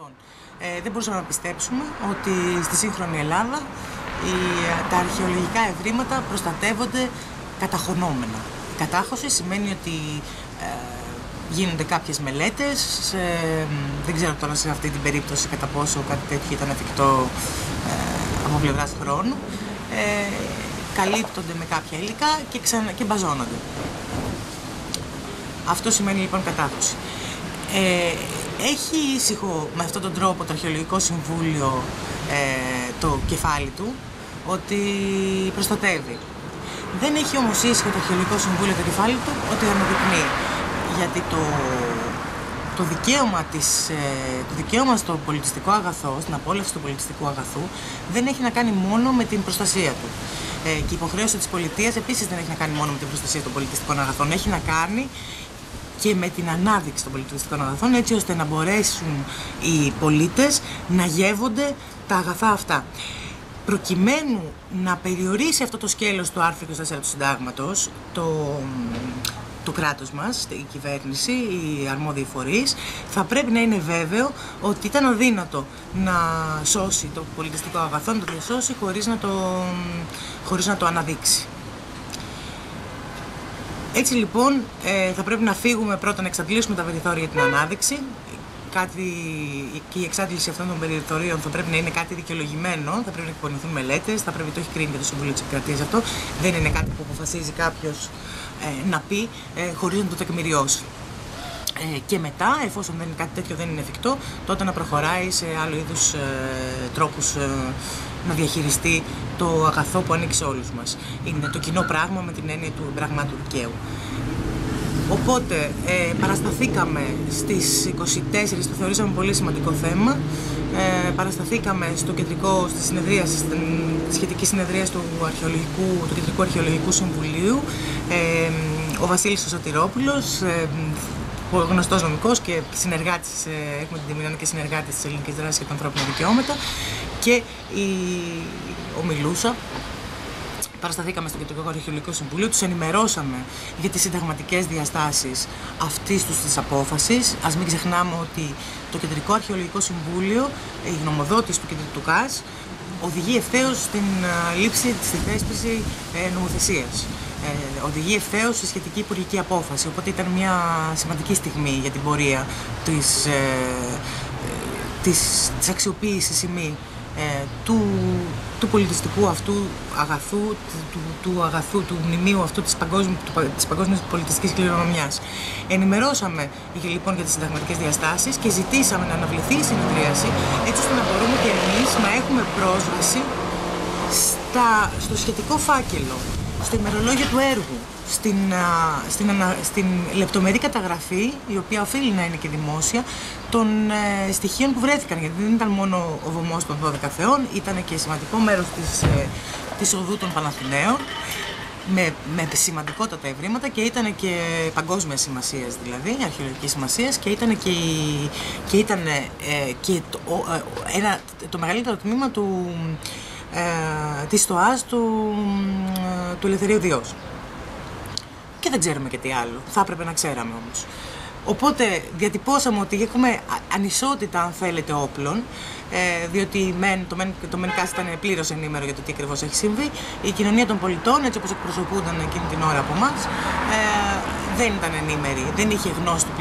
Λοιπόν, δεν μπορούσαμε να πιστέψουμε ότι στη σύγχρονη Ελλάδα τα αρχαιολογικά ευρήματα προστατεύονται καταχωνόμενα. Κατάχωση σημαίνει ότι γίνονται κάποιες μελέτες, δεν ξέρω τώρα σε αυτή την περίπτωση κατά πόσο κάτι τέτοιο ήταν εφικτό από πλευράς χρόνου, καλύπτονται με κάποια υλικά και μπαζώνονται. Αυτό σημαίνει λοιπόν κατάχωση. Έχει ήσυχο με αυτόν τον τρόπο το Αρχαιολογικό Συμβούλιο το κεφάλι του ότι προστατεύει. Δεν έχει όμως ήσυχο το Αρχαιολογικό Συμβούλιο το κεφάλι του ότι αναδεικνύει. Γιατί το δικαίωμα στο πολιτιστικό αγαθό, στην απόλαυση του πολιτιστικού αγαθού, δεν έχει να κάνει μόνο με την προστασία του. Και η υποχρέωση της πολιτείας επίσης δεν έχει να κάνει μόνο με την προστασία των πολιτιστικών αγαθών. Έχει να κάνει και με την ανάδειξη των πολιτιστικών αγαθών, έτσι ώστε να μπορέσουν οι πολίτες να γεύονται τα αγαθά αυτά. Προκειμένου να περιορίσει αυτό το σκέλος του άρθρου 24 του Συντάγματος, το κράτος μας, η κυβέρνηση, οι αρμόδιοι φορείς, θα πρέπει να είναι βέβαιο ότι ήταν αδύνατο να σώσει το πολιτιστικό αγαθό, να το διασώσει χωρίς να το αναδείξει. Έτσι λοιπόν θα πρέπει να φύγουμε πρώτα να εξαντλήσουμε τα περιθώρια για την ανάδειξη. Και η εξάντληση αυτών των περιθωρίων θα πρέπει να είναι κάτι δικαιολογημένο, θα πρέπει να εκπονηθούν μελέτες, θα πρέπει, το έχει κρίνει και το Συμβούλιο της Επικρατείας αυτό, δεν είναι κάτι που αποφασίζει κάποιος να πει χωρίς να το τεκμηριώσει. Και μετά, εφόσον κάτι τέτοιο δεν είναι εφικτό, τότε να προχωράει σε άλλου είδους τρόπους να διαχειριστεί το αγαθό που ανήκει σε όλους μας. Είναι το κοινό πράγμα με την έννοια του πραγμάτου δικαίου. Οπότε παρασταθήκαμε στις 24, το θεωρήσαμε πολύ σημαντικό θέμα, παρασταθήκαμε στη σχετική συνεδρίαση του Κεντρικού Αρχαιολογικού Συμβουλίου, ο Βασίλης ο Σωτηρόπουλος, ο γνωστός νομικός και συνεργάτης, έχουμε την τιμή να είναι και συνεργάτης της Ελληνικής Δράσης για τα ανθρώπινα δικαιώματα, και ο Μιλούσα. Παρασταθήκαμε στο Κεντρικό Αρχαιολογικό Συμβούλιο, τους ενημερώσαμε για τις συνταγματικές διαστάσεις αυτής της απόφασης. Ας μην ξεχνάμε ότι το Κεντρικό Αρχαιολογικό Συμβούλιο, η γνωμοδότηση του ΚΑΣ, οδηγεί ευθέως στην λήψη, στη θέσπιση νομοθεσίας. Οδηγεί ευθέως στη σχετική υπουργική απόφαση, οπότε ήταν μια σημαντική στιγμή για την πορεία της αξιοποίησης του πολιτιστικού αυτού αγαθού, του μνημείου αυτού της παγκόσμιας πολιτιστικής κληρονομιάς. Ενημερώσαμε λοιπόν για τις συνταγματικές διαστάσεις και ζητήσαμε να αναβληθεί η συνεδρίαση, έτσι ώστε να μπορούμε και εμείς να έχουμε πρόσβαση στο σχετικό φάκελο, στο ημερολόγιο του έργου, στην λεπτομερή καταγραφή, η οποία οφείλει να είναι και δημόσια, των στοιχείων που βρέθηκαν, γιατί δεν ήταν μόνο ο βωμός των 12 θεών, ήταν και σημαντικό μέρος της οδού των Παναθηναίων, με σημαντικότατα ευρήματα, και ήταν και παγκόσμιας σημασίας, δηλαδή αρχαιολογικής σημασίας, και ήταν και το μεγαλύτερο τμήμα της στοάς του Ελευθερίου Διός. Και δεν ξέρουμε και τι άλλο. Θα έπρεπε να ξέραμε όμως. Οπότε διατυπώσαμε ότι έχουμε ανισότητα, αν θέλετε, όπλων, διότι το ΜΕΝΚΑΣ ήταν πλήρως ενήμερο για το τι ακριβώς έχει συμβεί. Η κοινωνία των πολιτών, έτσι όπως εκπροσωπούνταν εκείνη την ώρα από εμάς, δεν ήταν ενήμερη, δεν είχε γνώση του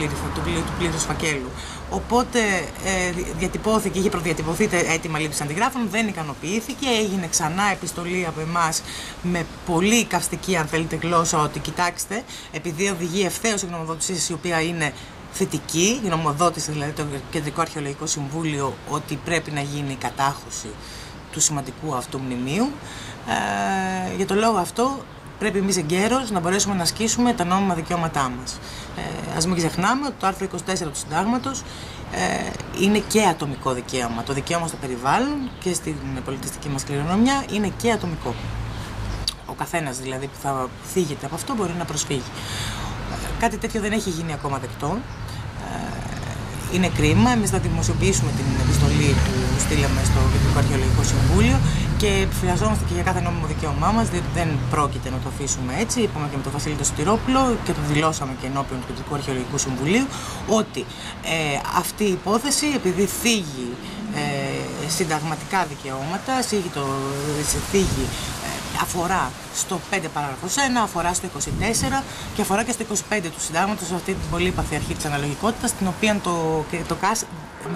πλήρους φακέλου. Οπότε διατυπώθηκε, είχε προδιατυπωθεί αίτημα λήψης αντιγράφων, δεν ικανοποιήθηκε, έγινε ξανά επιστολή από εμάς με πολύ καυστική, αν θέλετε, γλώσσα, ότι κοιτάξτε, επειδή οδηγεί ευθέως η γνωμοδότηση, η οποία είναι θετική, η γνωμοδότηση δηλαδή το Κεντρικό Αρχαιολογικό Συμβούλιο, ότι πρέπει να γίνει η κατάχωση του σημαντικού αυτού μνημείου, για το λόγο αυτό πρέπει εμείς εγκαίρως να μπορέσουμε να ασκήσουμε τα νόμιμα δικαιώματά μας. Ας μην ξεχνάμε ότι το άρθρο 24 του Συντάγματος είναι και ατομικό δικαίωμα. Το δικαίωμα στο περιβάλλον και στην πολιτιστική μας κληρονομιά είναι και ατομικό. Ο καθένας δηλαδή που θα θίγεται από αυτό μπορεί να προσφύγει. Κάτι τέτοιο δεν έχει γίνει ακόμα δεκτό. Είναι κρίμα. Εμείς θα δημοσιοποιήσουμε την επιστολή που στείλαμε στο Κεντρικό Αρχαιολογικό Συμβούλιο και επιφυλαζόμαστε και για κάθε νόμιμο δικαίωμά μας, διότι δεν πρόκειται να το αφήσουμε έτσι. Είπαμε και με τον Βασίλη τον Σωτηρόπουλο και το δηλώσαμε και ενώπιον του Κεντρικού Αρχαιολογικού Συμβουλίου ότι αυτή η υπόθεση, επειδή θίγει συνταγματικά δικαιώματα, αφορά στο 5 παράγραφος 1, αφορά στο 24 και αφορά και στο 25 του συντάγματος, αυτή την πολύπαθη αρχή της αναλογικότητας, με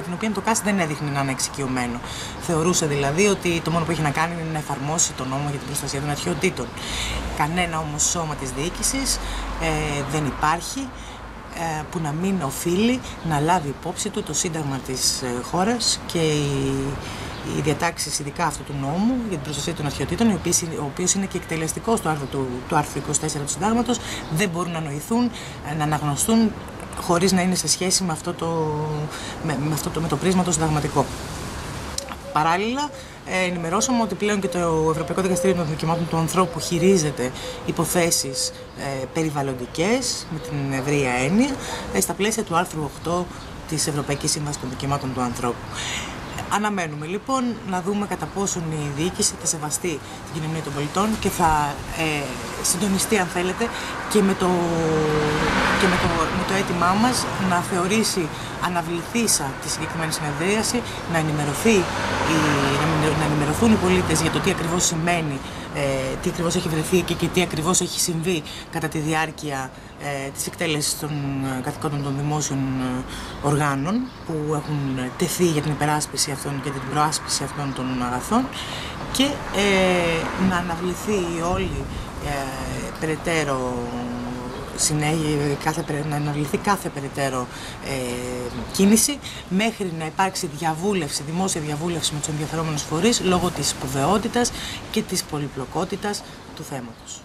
την οποία το ΚΑΣ δεν έδειχνε να είναι εξοικειωμένο. Θεωρούσε δηλαδή ότι το μόνο που έχει να κάνει είναι να εφαρμόσει τον νόμο για την προστασία των αρχαιοτήτων. Κανένα όμως σώμα της διοίκησης δεν υπάρχει που να μην οφείλει να λάβει υπόψη του το σύνταγμα της χώρας και οι διατάξεις ειδικά αυτού του νόμου για την προστασία των αρχαιοτήτων, ο οποίος είναι και εκτελεστικός του άρθρου 24 του συντάγματος, δεν μπορούν να νοηθούν, να αναγνωστούν χωρίς να είναι σε σχέση με το πρίσμα το συνταγματικό. Παράλληλα, ενημερώσαμε ότι πλέον και το Ευρωπαϊκό Δικαστήριο των Δικαιωμάτων του Ανθρώπου χειρίζεται υποθέσεις περιβαλλοντικές, με την ευρεία έννοια, στα πλαίσια του άρθρου 8 της Ευρωπαϊκής Σύμβασης των Δικαιωμάτων του Ανθρώπου. Αναμένουμε λοιπόν να δούμε κατά πόσον η διοίκηση θα σεβαστεί την κοινωνία των πολιτών και θα συντονιστεί, αν θέλετε, και με το αίτημά μας να θεωρήσει αναβληθήσα τη συγκεκριμένη συνεδρίαση, να ενημερωθούν οι πολίτες για το τι ακριβώς σημαίνει, τι ακριβώς έχει βρεθεί και τι ακριβώς έχει συμβεί κατά τη διάρκεια της εκτέλεσης των καθηκόντων των δημόσιων οργάνων που έχουν τεθεί για την υπεράσπιση αυτών και την προάσπιση αυτών των αγαθών και να αναβληθεί όλη περαιτέρω να αναβληθεί κάθε περαιτέρω κίνηση μέχρι να υπάρξει δημόσια διαβούλευση με τους ενδιαφερόμενους φορείς λόγω της σπουδαιότητας και της πολυπλοκότητας του θέματος.